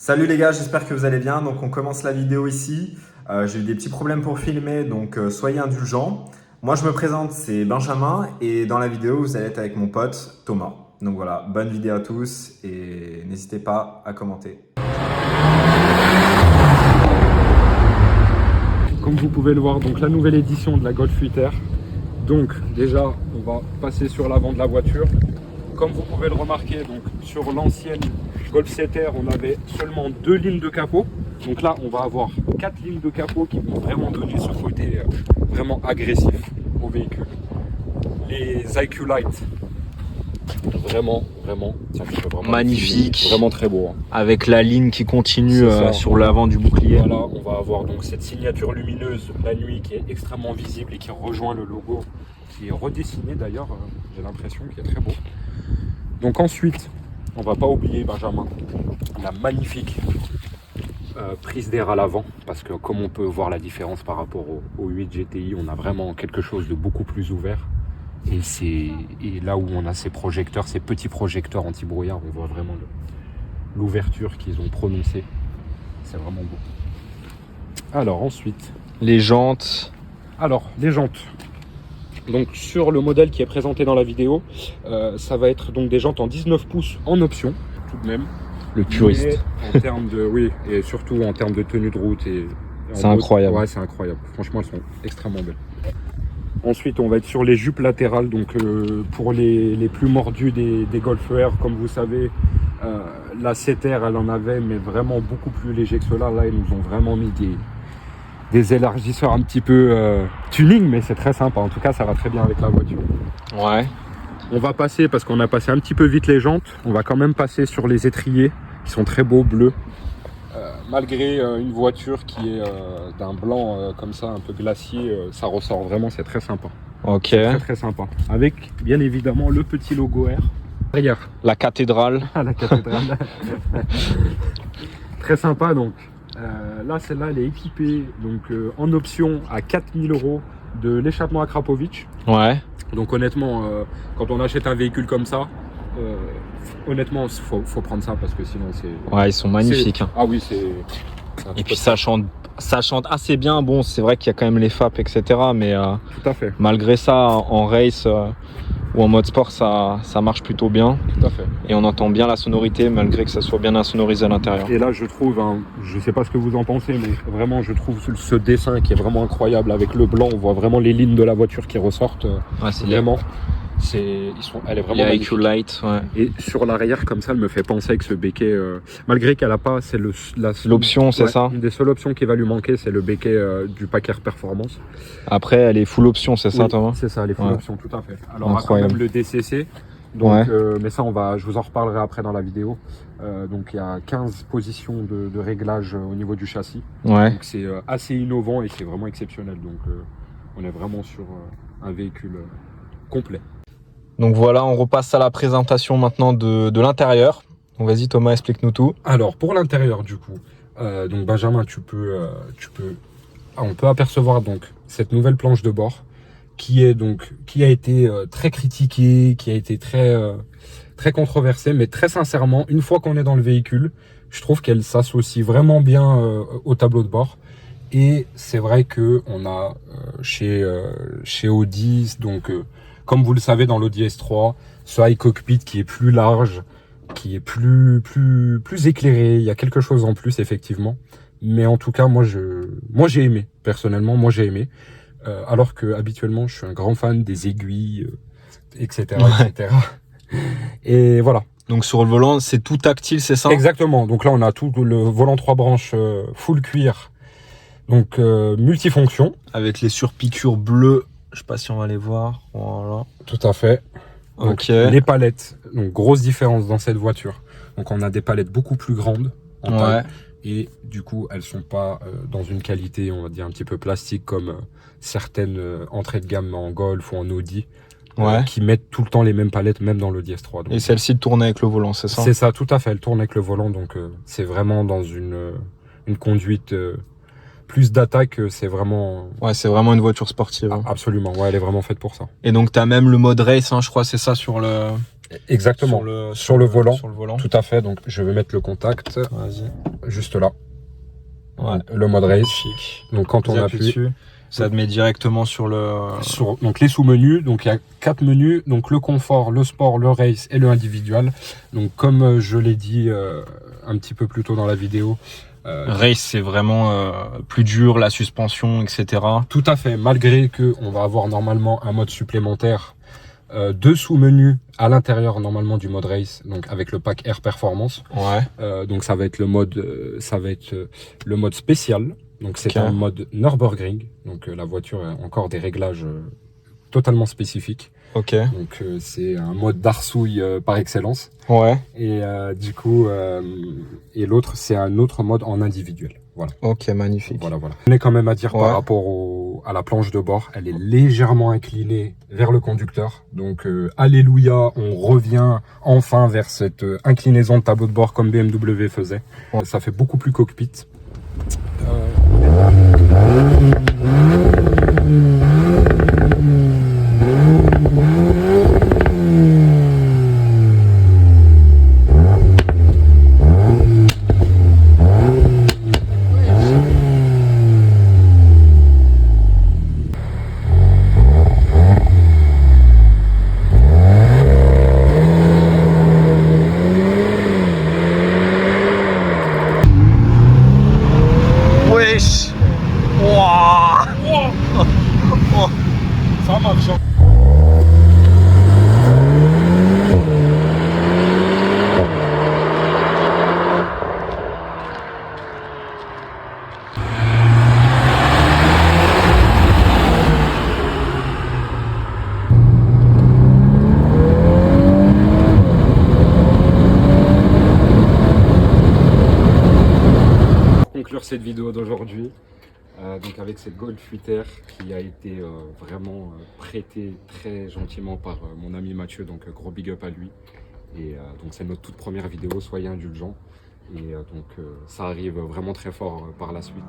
Salut les gars, j'espère que vous allez bien. Donc on commence la vidéo ici. J'ai eu des petits problèmes pour filmer, donc soyez indulgents. Moi je me présente, c'est Benjamin et dans la vidéo vous allez être avec mon pote Thomas. Donc voilà, bonne vidéo à tous et n'hésitez pas à commenter. Comme vous pouvez le voir, donc la nouvelle édition de la Golf 8R. Donc déjà, on va passer sur l'avant de la voiture. Comme vous pouvez le remarquer, donc sur l'ancienne Golf 7R, on avait seulement 2 lignes de capot. Donc là, on va avoir 4 lignes de capot qui vont vraiment donner ce côté vraiment agressif au véhicule. Les IQ Light, vraiment, ça me fait vraiment magnifique, vraiment très beau. avec la ligne qui continue sur l'avant du bouclier. Voilà, on va avoir donc cette signature lumineuse la nuit qui est extrêmement visible et qui rejoint le logo, qui est redessiné d'ailleurs, j'ai l'impression, qui est très beau. Donc ensuite, on va pas oublier, Benjamin, la magnifique prise d'air à l'avant, parce que comme on peut voir la différence par rapport au 8 GTI, on a vraiment quelque chose de beaucoup plus ouvert. Et là où on a ces projecteurs, ces petits projecteurs anti-brouillard, on voit vraiment l'ouverture qu'ils ont prononcée. C'est vraiment beau. Alors ensuite, Les jantes. les jantes. Donc sur le modèle qui est présenté dans la vidéo, ça va être donc des jantes en 19 pouces en option, tout de même. Le puriste. Mais en termes de, oui, et surtout en termes de tenue de route. C'est incroyable. Ouais, c'est incroyable. Franchement, elles sont extrêmement belles. Ensuite, on va être sur les jupes latérales. Donc pour les plus mordus des Golf R, comme vous savez, la 7R, elle en avait, mais vraiment beaucoup plus léger que cela. Là, ils nous ont vraiment mis des élargisseurs un petit peu tuning, mais c'est très sympa. En tout cas, ça va très bien avec la voiture. Ouais. On va passer, parce qu'on a passé un petit peu vite les jantes, on va quand même passer sur les étriers qui sont très beaux, bleus. Malgré une voiture qui est d'un blanc comme ça, un peu glacier, ça ressort vraiment, c'est très sympa. Ok. Très très sympa. Avec bien évidemment le petit logo R. Regarde. La cathédrale. À la cathédrale. Très sympa donc. Là, celle-là, elle est équipée donc, en option à 4000 € de l'échappement à Krapovic. Ouais. Donc honnêtement, quand on achète un véhicule comme ça, honnêtement, faut prendre ça parce que sinon c'est... Ouais, ils sont magnifiques. Ah oui, c'est... Et puis ça chante assez bien. Bon, c'est vrai qu'il y a quand même les FAP, etc. Mais Tout à fait. malgré ça, en race ou en mode sport, ça marche plutôt bien. Tout à fait. Et on entend bien la sonorité malgré que ça soit bien insonorisé à l'intérieur. Et là, je trouve, je sais pas ce que vous en pensez, mais vraiment, je trouve ce dessin qui est vraiment incroyable. Avec le blanc, on voit vraiment les lignes de la voiture qui ressortent. Ouais, c'est vraiment. Elle est vraiment magnifique. IQ Light, ouais. Et sur l'arrière, comme ça, elle me fait penser avec ce béquet. Malgré qu'elle a pas, c'est l'option, c'est ça. Une des seules options qui va lui manquer, c'est le béquet du Packer Performance. Après, elle est full option, c'est ça, Thomas? C'est ça, les full options, tout à fait. Alors, on a quand incroyable. même le DCC. Donc, Ouais. mais ça, je vous en reparlerai après dans la vidéo. Donc, il y a 15 positions de réglage au niveau du châssis. Ouais. Donc, c'est assez innovant et c'est vraiment exceptionnel. Donc, on est vraiment sur un véhicule complet. Donc voilà, on repasse à la présentation maintenant de l'intérieur. Donc vas-y Thomas, explique-nous tout. Alors pour l'intérieur du coup, donc Benjamin, on peut apercevoir donc cette nouvelle planche de bord qui a été très critiquée, qui a été très controversée, mais très sincèrement, une fois qu'on est dans le véhicule, je trouve qu'elle s'associe vraiment bien au tableau de bord. Et c'est vrai que on a chez Audi, donc comme vous le savez dans l'Audi S3, ce iCockpit qui est plus large, qui est plus éclairé, il y a quelque chose en plus effectivement. Mais en tout cas, moi j'ai aimé, personnellement, j'ai aimé. Alors que habituellement, je suis un grand fan des aiguilles, etc., Ouais. etc. Et voilà. Donc sur le volant, c'est tout tactile, c'est ça? Exactement. Donc là, on a tout le volant 3 branches full cuir, donc multifonction. Avec les surpiqûres bleues, je sais pas si on va les voir. Voilà. Tout à fait. Donc, Ok. les palettes, donc grosse différence dans cette voiture. Donc on a des palettes beaucoup plus grandes en taille. Et du coup, elles sont pas dans une qualité, on va dire, un petit peu plastique comme certaines entrées de gamme en Golf ou en Audi, qui mettent tout le temps les mêmes palettes, même dans l'Audi S3. Donc, et celle-ci tourne avec le volant, c'est ça? c'est ça, tout à fait. Elle tourne avec le volant, donc c'est vraiment dans une conduite plus d'attaque, c'est vraiment... Ouais, c'est vraiment une voiture sportive. Absolument, ouais, elle est vraiment faite pour ça. Et donc, tu as même le mode race, hein, je crois, c'est ça sur le... Exactement. Sur le volant. Sur le volant. Tout à fait. Donc, je vais mettre le contact Vas-y. juste là. Ouais. Le mode race. Chic. Donc, quand on appuie dessus, ça te met directement sur le. donc les sous-menus, donc il y a 4 menus, donc le confort, le sport, le race et le individuel. Donc comme je l'ai dit un petit peu plus tôt dans la vidéo, Race, c'est vraiment plus dur, la suspension, etc. tout à fait, malgré que on va avoir normalement un mode supplémentaire, 2 sous-menus à l'intérieur normalement du mode race, donc avec le pack Air Performance. Ouais. Donc ça va être le mode, le mode spécial. Donc c'est un mode Nürburgring. Donc la voiture a encore des réglages totalement spécifiques. Ok. Donc c'est un mode d'arsouille par excellence. Ouais. Et du coup, et l'autre c'est un autre mode en individuel. Voilà. Ok, magnifique. Voilà. On est quand même à dire Ouais. par rapport à la planche de bord, elle est légèrement inclinée vers le conducteur. Donc alléluia, on revient enfin vers cette inclinaison de tableau de bord comme BMW faisait. Ouais. Ça fait beaucoup plus cockpit. Wesh. Wouah. Ça marche. Conclure cette vidéo d'aujourd'hui, donc avec cette Golf 8R qui a été vraiment prêtée très gentiment par mon ami Mathieu, donc gros big up à lui. Et donc c'est notre toute première vidéo, soyez indulgents. Et donc ça arrive vraiment très fort par la suite.